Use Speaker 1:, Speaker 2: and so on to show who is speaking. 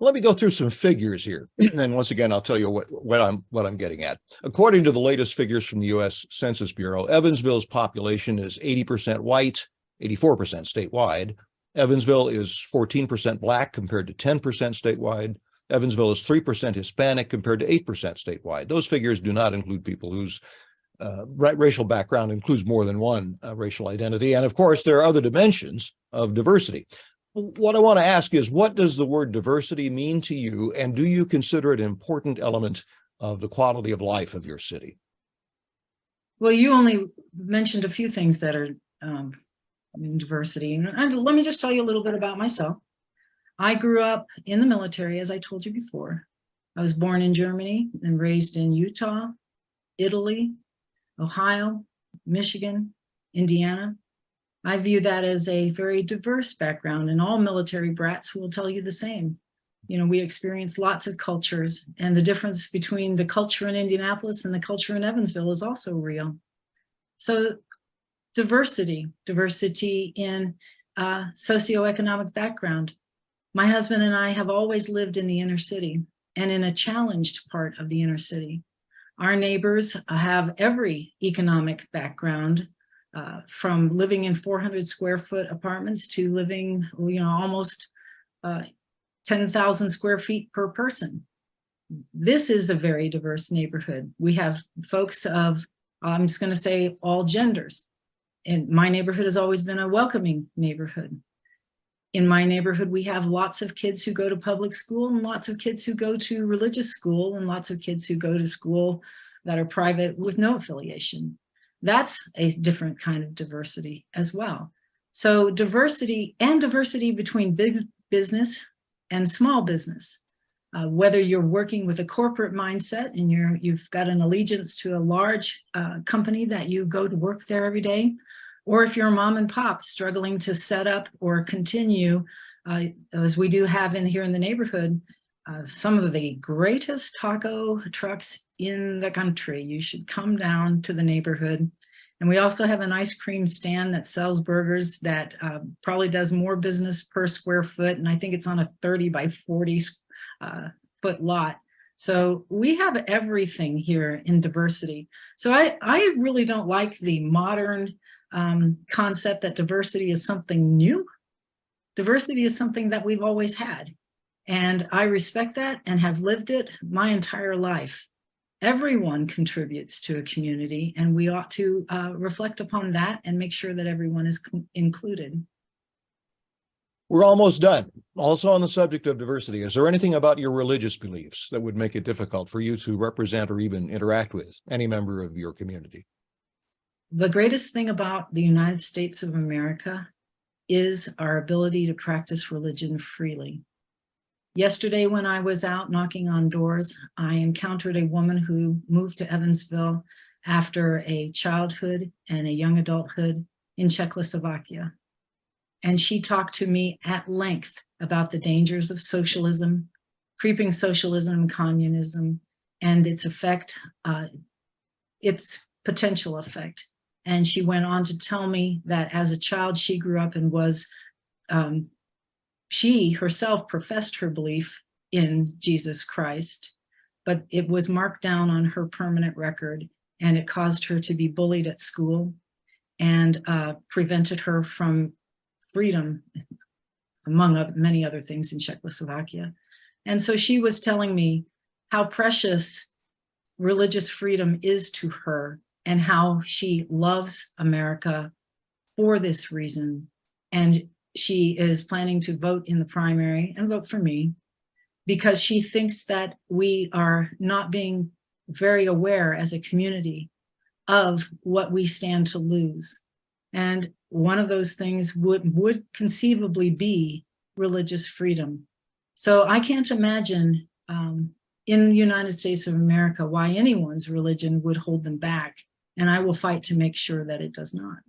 Speaker 1: Let me go through some figures here. And once again, I'll tell you what I'm getting at. According to the latest figures from the U.S. Census Bureau, Evansville's population is 80% white, 84% statewide. Evansville is 14% Black compared to 10% statewide. Evansville is 3% Hispanic compared to 8% statewide. Those figures do not include people whose racial background includes more than one racial identity. And of course, there are other dimensions of diversity. What I want to ask is, what does the word diversity mean to you, and do you consider it an important element of the quality of life of your city?
Speaker 2: Well, you only mentioned a few things that are in diversity. And let me just tell you a little bit about myself. I grew up in the military, as I told you before. I was born in Germany and raised in Utah, Italy, Ohio, Michigan, Indiana. I view that as a very diverse background, and all military brats will tell you the same. You know, we experience lots of cultures, and the difference between the culture in Indianapolis and the culture in Evansville is also real. So diversity in socioeconomic background. My husband and I have always lived in the inner city and in a challenged part of the inner city. Our neighbors have every economic background, from living in 400 square foot apartments to living, almost 10,000 square feet per person. This is a very diverse neighborhood. We have folks of, I'm just going to say, all genders. And my neighborhood has always been a welcoming neighborhood. In my neighborhood, we have lots of kids who go to public school and lots of kids who go to religious school and lots of kids who go to school that are private with no affiliation. That's a different kind of diversity as well. So diversity between big business and small business. Whether you're working with a corporate mindset and you've got an allegiance to a large company that you go to work there every day, or if you're a mom and pop struggling to set up or continue, as we do have here in the neighborhood, some of the greatest taco trucks in the country. You should come down to the neighborhood. And we also have an ice cream stand that sells burgers that probably does more business per square foot. And I think it's on a 30 by 40 foot lot. So we have everything here in diversity. So I really don't like the modern concept that diversity is something new. Diversity is something that we've always had. And I respect that and have lived it my entire life. Everyone contributes to a community, and we ought to reflect upon that and make sure that everyone is included.
Speaker 1: We're almost done. Also on the subject of diversity, is there anything about your religious beliefs that would make it difficult for you to represent or even interact with any member of your community?
Speaker 2: The greatest thing about the United States of America is our ability to practice religion freely. Yesterday, when I was out knocking on doors, I encountered a woman who moved to Evansville after a childhood and a young adulthood in Czechoslovakia. And she talked to me at length about the dangers of socialism, creeping socialism and communism, and its effect, its potential effect. And she went on to tell me that as a child, she grew up and was she herself professed her belief in Jesus Christ, but it was marked down on her permanent record, and it caused her to be bullied at school and prevented her from freedom, among many other things, in Czechoslovakia. And so she was telling me how precious religious freedom is to her and how she loves America for this reason. And she is planning to vote in the primary and vote for me because she thinks that we are not being very aware as a community of what we stand to lose. And one of those things would conceivably be religious freedom. So I can't imagine in the United States of America why anyone's religion would hold them back. And I will fight to make sure that it does not.